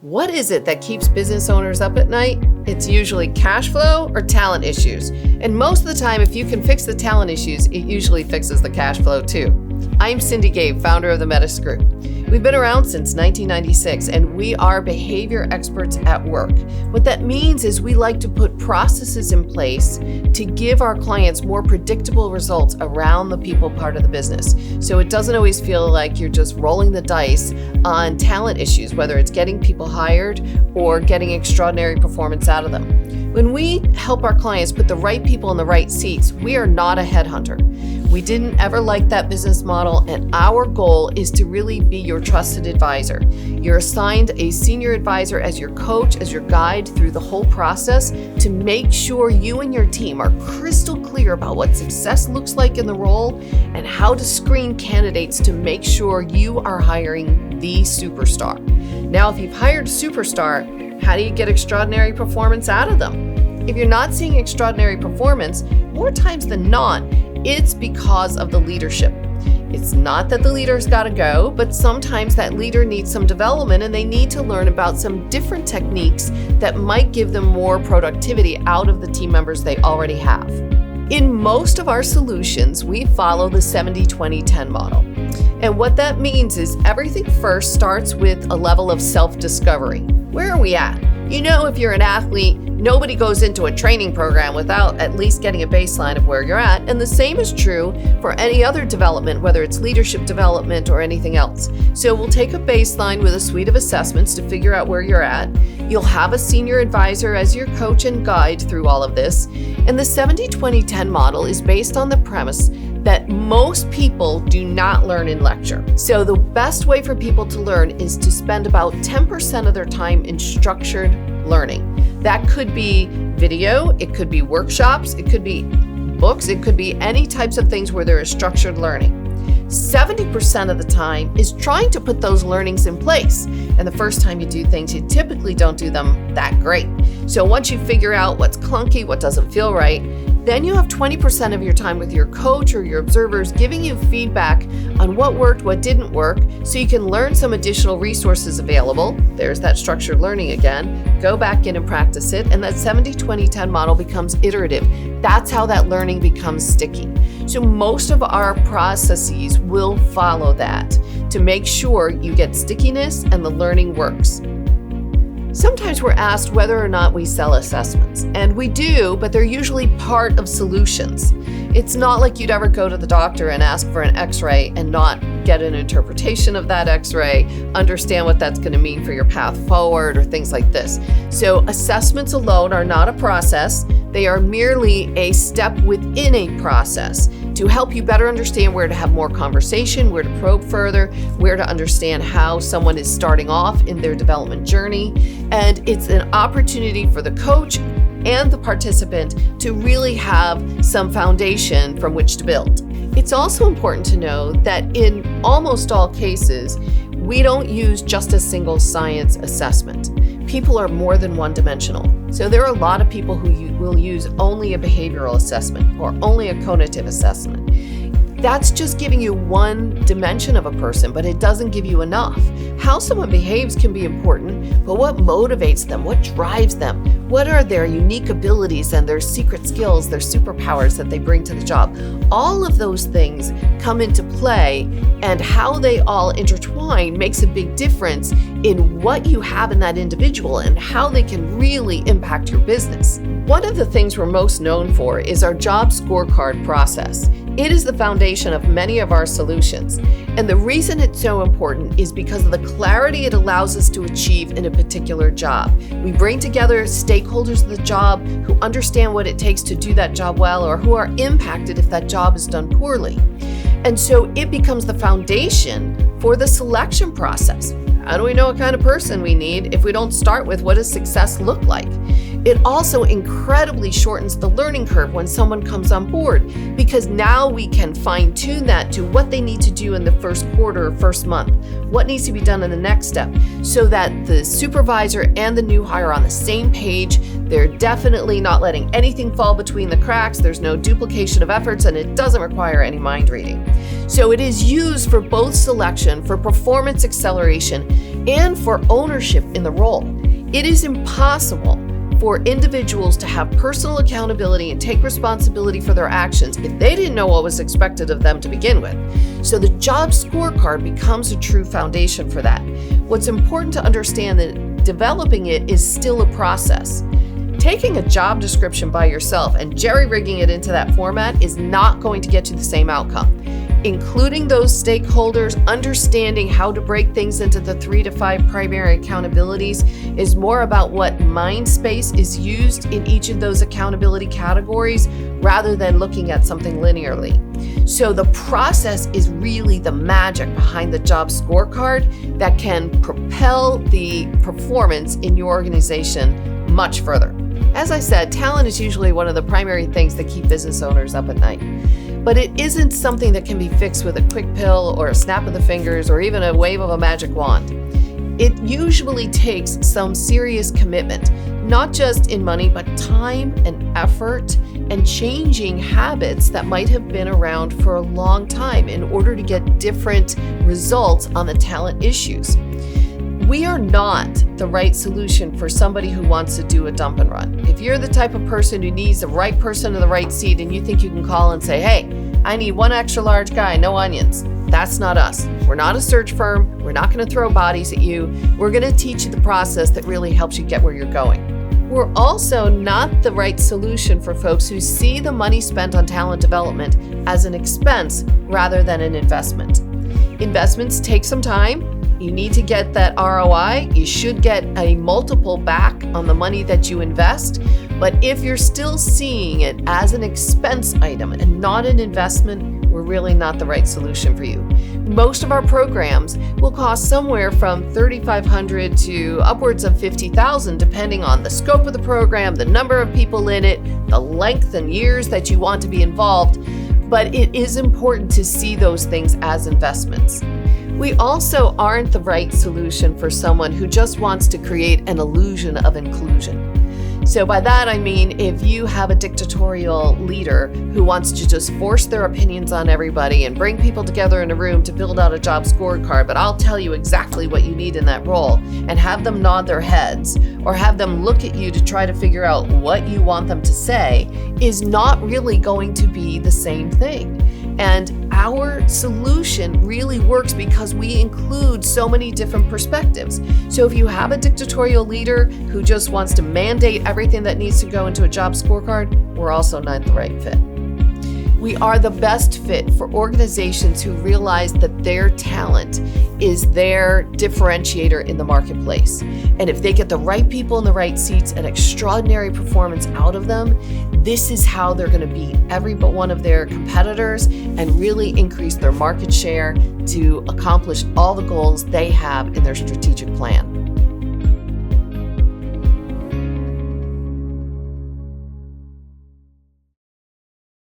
What is it that keeps business owners up at night? It's usually cash flow or talent issues. And most of the time, if you can fix the talent issues, it usually fixes the cash flow too. I'm Cindy Gabe, founder of the Metiss Group. We've been around since 1996, and we are behavior experts at work. What that means is we like to put processes in place to give our clients more predictable results around the people part of the business. So it doesn't always feel like you're just rolling the dice on talent issues, whether it's getting people hired or getting extraordinary performance out of them. When we help our clients put the right people in the right seats, we are not a headhunter. We didn't ever like that business model, and our goal is to really be your trusted advisor. You're assigned a senior advisor as your coach, as your guide through the whole process to make sure you and your team are crystal clear about what success looks like in the role and how to screen candidates to make sure you are hiring the superstar. Now, if you've hired a superstar, how do you get extraordinary performance out of them? If you're not seeing extraordinary performance, more times than not, it's because of the leadership. It's not that the leader's got to go, but sometimes that leader needs some development and they need to learn about some different techniques that might give them more productivity out of the team members they already have. In most of our solutions, we follow the 70-20-10 model. And what that means is everything first starts with a level of self-discovery. Where are we at? You know, if you're an athlete, nobody goes into a training program without at least getting a baseline of where you're at. And the same is true for any other development, whether it's leadership development or anything else. So we'll take a baseline with a suite of assessments to figure out where you're at. You'll have a senior advisor as your coach and guide through all of this. And the 70-20-10 model is based on the premise that most people do not learn in lecture. So the best way for people to learn is to spend about 10% of their time in structured learning. That could be video, it could be workshops, it could be books, it could be any types of things where there is structured learning. 70% of the time is trying to put those learnings in place. And the first time you do things, you typically don't do them that great. So once you figure out what's clunky, what doesn't feel right, then you have 20% of your time with your coach or your observers giving you feedback on what worked, what didn't work, so you can learn some additional resources available. There's that structured learning again. Go back in and practice it, and that 70-20-10 model becomes iterative. That's how that learning becomes sticky. So most of our processes will follow that to make sure you get stickiness and the learning works. Sometimes we're asked whether or not we sell assessments, and we do, but they're usually part of solutions. It's not like you'd ever go to the doctor and ask for an x-ray and not get an interpretation of that x-ray, understand what that's going to mean for your path forward or things like this. So assessments alone are not a process. They are merely a step within a process to help you better understand where to have more conversation, where to probe further, where to understand how someone is starting off in their development journey. And it's an opportunity for the coach and the participant to really have some foundation from which to build. It's also important to know that in almost all cases, we don't use just a single science assessment. People are more than one-dimensional. So there are a lot of people who will use only a behavioral assessment or only a cognitive assessment. That's just giving you one dimension of a person, but it doesn't give you enough. How someone behaves can be important, but what motivates them? What drives them? What are their unique abilities and their secret skills, their superpowers that they bring to the job? All of those things come into play, and how they all intertwine makes a big difference in what you have in that individual and how they can really impact your business. One of the things we're most known for is our job scorecard process. It is the foundation of many of our solutions. And the reason it's so important is because of the clarity it allows us to achieve in a particular job. We bring together stakeholders of the job who understand what it takes to do that job well, or who are impacted if that job is done poorly. And so it becomes the foundation for the selection process. How do we know what kind of person we need if we don't start with what does success look like? It also incredibly shortens the learning curve when someone comes on board, because now we can fine-tune that to what they need to do in the first quarter or first month, what needs to be done in the next step, so that the supervisor and the new hire are on the same page. They're definitely not letting anything fall between the cracks. There's no duplication of efforts, and it doesn't require any mind reading. So it is used for both selection, for performance acceleration, and for ownership in the role. It is impossible for individuals to have personal accountability and take responsibility for their actions if they didn't know what was expected of them to begin with. So the job scorecard becomes a true foundation for that. What's important to understand that developing it is still a process. Taking a job description by yourself and jerry-rigging it into that format is not going to get you the same outcome. Including those stakeholders, understanding how to break things into the 3 to 5 primary accountabilities is more about what mind space is used in each of those accountability categories rather than looking at something linearly. So the process is really the magic behind the job scorecard that can propel the performance in your organization much further. As I said, talent is usually one of the primary things that keep business owners up at night. But it isn't something that can be fixed with a quick pill or a snap of the fingers or even a wave of a magic wand. It usually takes some serious commitment, not just in money, but time and effort and changing habits that might have been around for a long time in order to get different results on the talent issues. We are not the right solution for somebody who wants to do a dump and run. If you're the type of person who needs the right person in the right seat and you think you can call and say, hey, I need one extra large guy, no onions. That's not us. We're not a search firm. We're not going to throw bodies at you. We're going to teach you the process that really helps you get where you're going. We're also not the right solution for folks who see the money spent on talent development as an expense rather than an investment. Investments take some time. You need to get that ROI. You should get a multiple back on the money that you invest. But if you're still seeing it as an expense item and not an investment, we're really not the right solution for you. Most of our programs will cost somewhere from $3,500 to upwards of $50,000, depending on the scope of the program, the number of people in it, the length and years that you want to be involved. But it is important to see those things as investments. We also aren't the right solution for someone who just wants to create an illusion of inclusion. So by that I mean if you have a dictatorial leader who wants to just force their opinions on everybody and bring people together in a room to build out a job scorecard, but I'll tell you exactly what you need in that role, and have them nod their heads or have them look at you to try to figure out what you want them to say, is not really going to be the same thing. And our solution really works because we include so many different perspectives. So if you have a dictatorial leader who just wants to mandate everything that needs to go into a job scorecard, we're also not the right fit. We are the best fit for organizations who realize that their talent is their differentiator in the marketplace. And if they get the right people in the right seats and extraordinary performance out of them, this is how they're going to beat every but one of their competitors and really increase their market share to accomplish all the goals they have in their strategic plan.